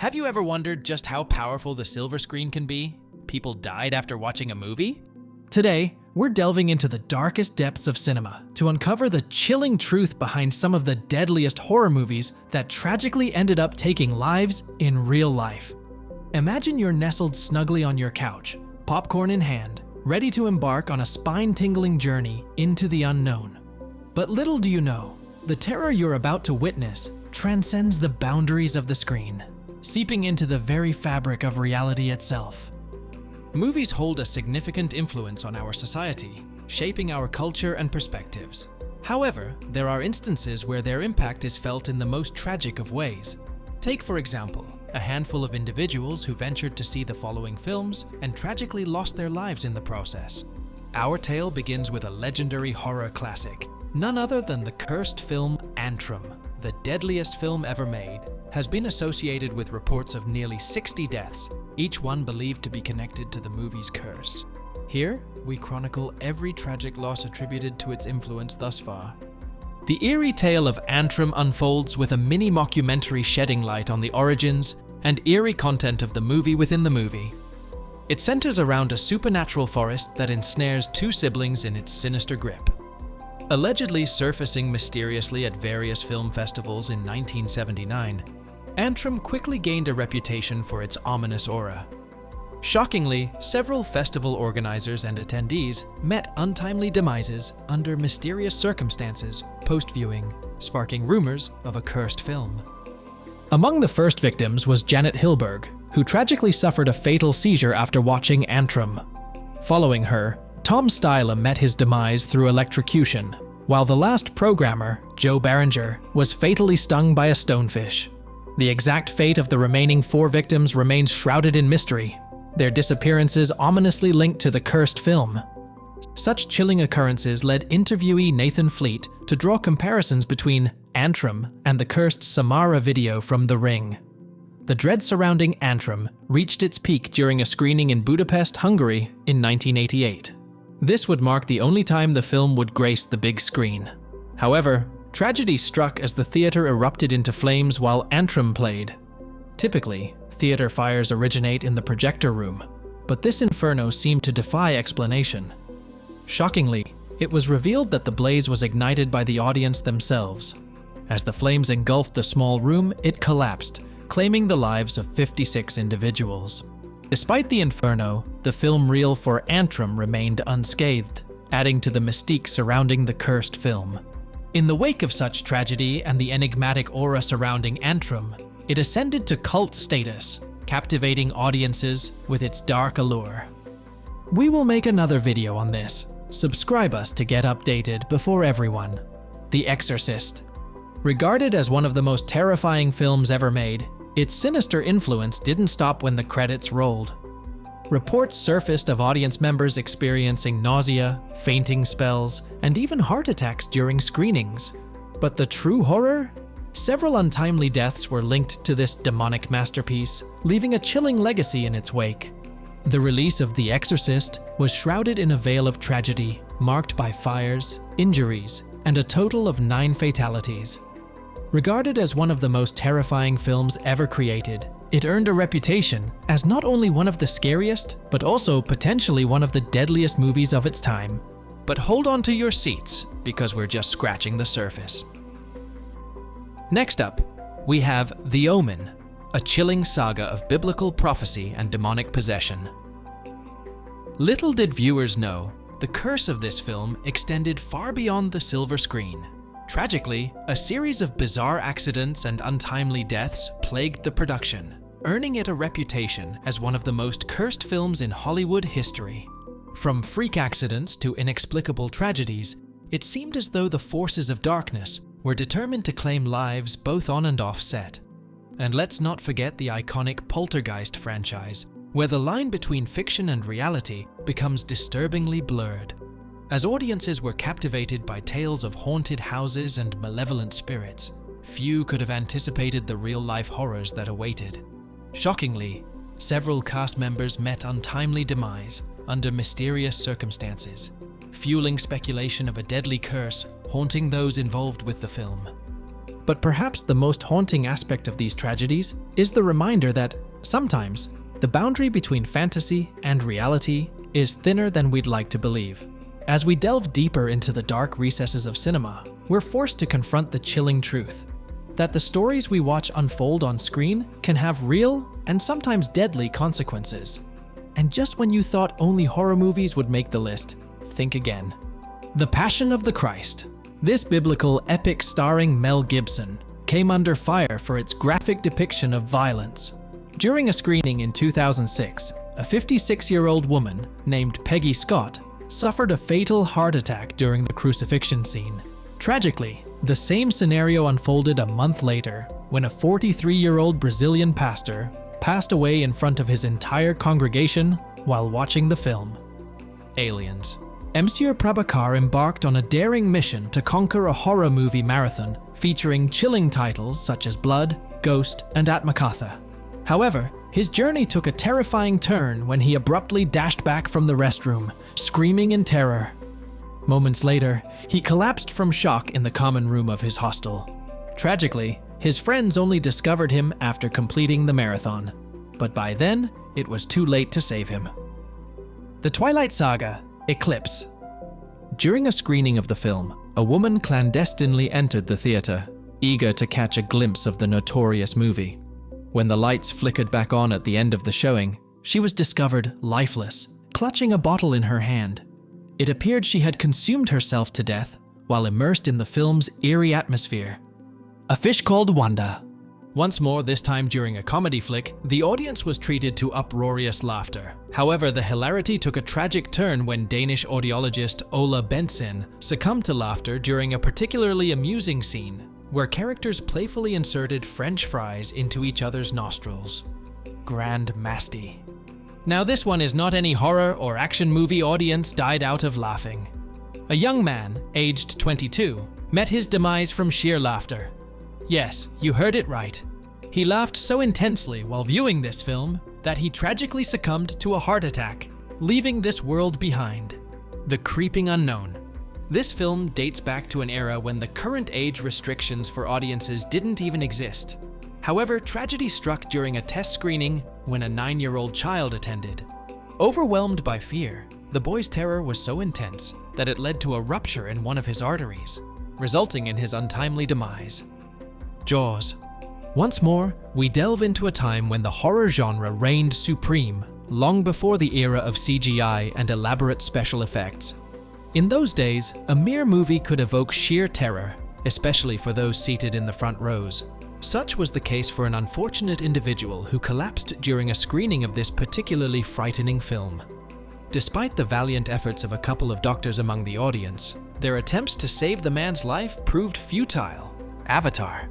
Have you ever wondered just how powerful the silver screen can be? People died after watching a movie? Today, we're delving into the darkest depths of cinema to uncover the chilling truth behind some of the deadliest horror movies that tragically ended up taking lives in real life. Imagine you're nestled snugly on your couch, popcorn in hand, ready to embark on a spine-tingling journey into the unknown. But little do you know, the terror you're about to witness transcends the boundaries of the screen, seeping into the very fabric of reality itself. Movies hold a significant influence on our society, shaping our culture and perspectives. However, there are instances where their impact is felt in the most tragic of ways. Take, for example, a handful of individuals who ventured to see the following films and tragically lost their lives in the process. Our tale begins with a legendary horror classic, none other than the cursed film Antrum. The deadliest film ever made, has been associated with reports of nearly 60 deaths, each one believed to be connected to the movie's curse. Here, we chronicle every tragic loss attributed to its influence thus far. The eerie tale of Antrum unfolds with a mini-mockumentary shedding light on the origins and eerie content of the movie within the movie. It centers around a supernatural forest that ensnares two siblings in its sinister grip. Allegedly surfacing mysteriously at various film festivals in 1979, Antrum quickly gained a reputation for its ominous aura. Shockingly, several festival organizers and attendees met untimely demises under mysterious circumstances post-viewing, sparking rumors of a cursed film. Among the first victims was Janet Hilberg, who tragically suffered a fatal seizure after watching Antrum. Following her, Tom Styla met his demise through electrocution, while the last programmer, Joe Barringer, was fatally stung by a stonefish. The exact fate of the remaining 4 victims remains shrouded in mystery, their disappearances ominously linked to the cursed film. Such chilling occurrences led interviewee Nathan Fleet to draw comparisons between Antrum and the cursed Samara video from The Ring. The dread surrounding Antrum reached its peak during a screening in Budapest, Hungary in 1988. This would mark the only time the film would grace the big screen. However, tragedy struck as the theater erupted into flames while Antrum played. Typically, theater fires originate in the projector room, but this inferno seemed to defy explanation. Shockingly, it was revealed that the blaze was ignited by the audience themselves. As the flames engulfed the small room, it collapsed, claiming the lives of 56 individuals. Despite the inferno, the film reel for Antrum remained unscathed, adding to the mystique surrounding the cursed film. In the wake of such tragedy and the enigmatic aura surrounding Antrum, it ascended to cult status, captivating audiences with its dark allure. We will make another video on this. Subscribe us to get updated before everyone. The Exorcist. Regarded as one of the most terrifying films ever made, its sinister influence didn't stop when the credits rolled. Reports surfaced of audience members experiencing nausea, fainting spells, and even heart attacks during screenings. But the true horror? Several untimely deaths were linked to this demonic masterpiece, leaving a chilling legacy in its wake. The release of The Exorcist was shrouded in a veil of tragedy, marked by fires, injuries, and a total of 9 fatalities. Regarded as one of the most terrifying films ever created, it earned a reputation as not only one of the scariest, but also potentially one of the deadliest movies of its time. But hold on to your seats, because we're just scratching the surface. Next up, we have The Omen, a chilling saga of biblical prophecy and demonic possession. Little did viewers know, the curse of this film extended far beyond the silver screen. Tragically, a series of bizarre accidents and untimely deaths plagued the production, earning it a reputation as one of the most cursed films in Hollywood history. From freak accidents to inexplicable tragedies, it seemed as though the forces of darkness were determined to claim lives both on and off set. And let's not forget the iconic Poltergeist franchise, where the line between fiction and reality becomes disturbingly blurred. As audiences were captivated by tales of haunted houses and malevolent spirits, few could have anticipated the real-life horrors that awaited. Shockingly, several cast members met untimely demise under mysterious circumstances, fueling speculation of a deadly curse haunting those involved with the film. But perhaps the most haunting aspect of these tragedies is the reminder that, sometimes, the boundary between fantasy and reality is thinner than we'd like to believe. As we delve deeper into the dark recesses of cinema, we're forced to confront the chilling truth that the stories we watch unfold on screen can have real and sometimes deadly consequences. And just when you thought only horror movies would make the list, think again. The Passion of the Christ. This biblical epic starring Mel Gibson came under fire for its graphic depiction of violence. During a screening in 2006, a 56-year-old woman named Peggy Scott suffered a fatal heart attack during the crucifixion scene. Tragically, the same scenario unfolded a month later when a 43-year-old Brazilian pastor passed away in front of his entire congregation while watching the film. Aliens. Monsieur Prabhakar embarked on a daring mission to conquer a horror movie marathon featuring chilling titles such as Blood, Ghost, and Atmakatha. However, his journey took a terrifying turn when he abruptly dashed back from the restroom, screaming in terror. Moments later, he collapsed from shock in the common room of his hostel. Tragically, his friends only discovered him after completing the marathon, but by then, it was too late to save him. The Twilight Saga: Eclipse. During a screening of the film, a woman clandestinely entered the theater, eager to catch a glimpse of the notorious movie. When the lights flickered back on at the end of the showing, she was discovered lifeless, clutching a bottle in her hand. It appeared she had consumed herself to death while immersed in the film's eerie atmosphere. A Fish Called Wanda. Once more, this time during a comedy flick, the audience was treated to uproarious laughter. However, the hilarity took a tragic turn when Danish audiologist Ola Bentsen succumbed to laughter during a particularly amusing scene where characters playfully inserted French fries into each other's nostrils. Grand Masty. Now this one is not any horror or action movie audience died out of laughing. A young man, aged 22, met his demise from sheer laughter. Yes, you heard it right. He laughed so intensely while viewing this film that he tragically succumbed to a heart attack, leaving this world behind. The Creeping Unknown. This film dates back to an era when the current age restrictions for audiences didn't even exist. However, tragedy struck during a test screening when a 9-year-old child attended. Overwhelmed by fear, the boy's terror was so intense that it led to a rupture in one of his arteries, resulting in his untimely demise. Jaws. Once more, we delve into a time when the horror genre reigned supreme, long before the era of CGI and elaborate special effects. In those days, a mere movie could evoke sheer terror, especially for those seated in the front rows. Such was the case for an unfortunate individual who collapsed during a screening of this particularly frightening film. Despite the valiant efforts of a couple of doctors among the audience, their attempts to save the man's life proved futile. Avatar.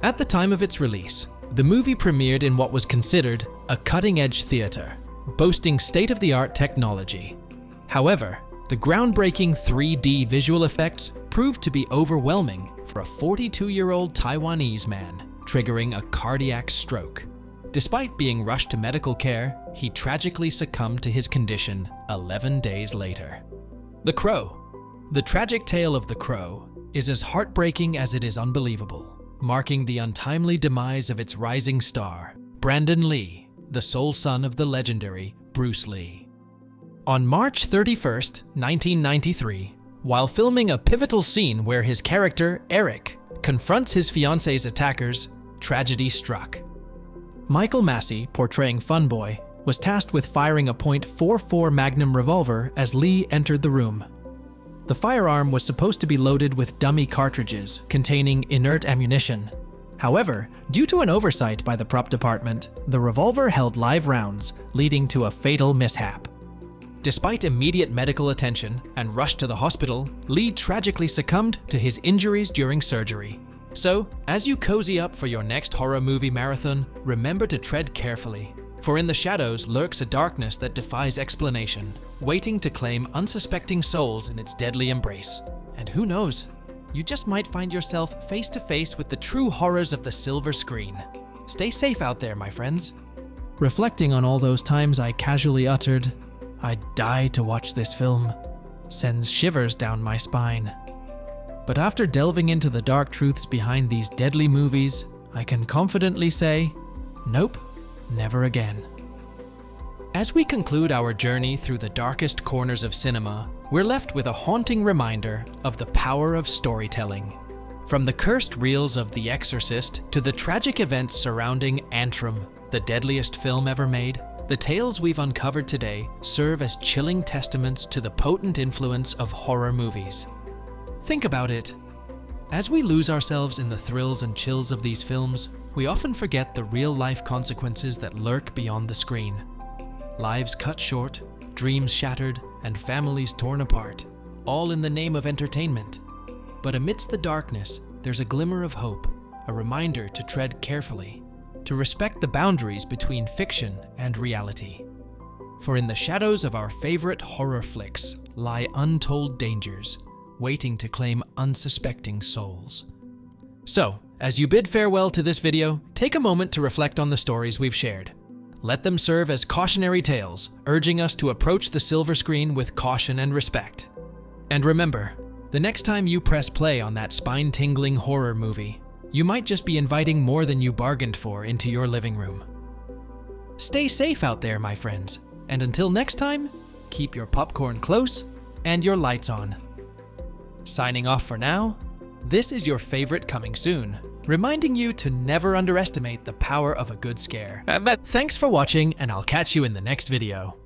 At the time of its release, the movie premiered in what was considered a cutting-edge theater, boasting state-of-the-art technology. However, the groundbreaking 3D visual effects proved to be overwhelming for a 42-year-old Taiwanese man, triggering a cardiac stroke. Despite being rushed to medical care, he tragically succumbed to his condition 11 days later. The Crow. The tragic tale of The Crow is as heartbreaking as it is unbelievable, marking the untimely demise of its rising star, Brandon Lee, the sole son of the legendary Bruce Lee. On March 31st, 1993, while filming a pivotal scene where his character, Eric, confronts his fiance's attackers, tragedy struck. Michael Massey, portraying Funboy, was tasked with firing a .44 Magnum revolver as Lee entered the room. The firearm was supposed to be loaded with dummy cartridges containing inert ammunition. However, due to an oversight by the prop department, the revolver held live rounds, leading to a fatal mishap. Despite immediate medical attention and rush to the hospital, Lee tragically succumbed to his injuries during surgery. So, as you cozy up for your next horror movie marathon, remember to tread carefully, for in the shadows lurks a darkness that defies explanation, waiting to claim unsuspecting souls in its deadly embrace. And who knows, you just might find yourself face to face with the true horrors of the silver screen. Stay safe out there, my friends. Reflecting on all those times I casually uttered, "I'd die to watch this film," sends shivers down my spine. But after delving into the dark truths behind these deadly movies, I can confidently say, nope, never again. As we conclude our journey through the darkest corners of cinema, we're left with a haunting reminder of the power of storytelling. From the cursed reels of The Exorcist to the tragic events surrounding Antrim, the deadliest film ever made, the tales we've uncovered today serve as chilling testaments to the potent influence of horror movies. Think about it. As we lose ourselves in the thrills and chills of these films, we often forget the real-life consequences that lurk beyond the screen. Lives cut short, dreams shattered, and families torn apart, all in the name of entertainment. But amidst the darkness, there's a glimmer of hope, a reminder to tread carefully, to respect the boundaries between fiction and reality. For in the shadows of our favorite horror flicks lie untold dangers, waiting to claim unsuspecting souls. So, as you bid farewell to this video, take a moment to reflect on the stories we've shared. Let them serve as cautionary tales, urging us to approach the silver screen with caution and respect. And remember, the next time you press play on that spine-tingling horror movie, you might just be inviting more than you bargained for into your living room. Stay safe out there, my friends, and until next time, keep your popcorn close and your lights on. Signing off for now, this is your favorite coming soon, reminding you to never underestimate the power of a good scare. Thanks for watching, and I'll catch you in the next video.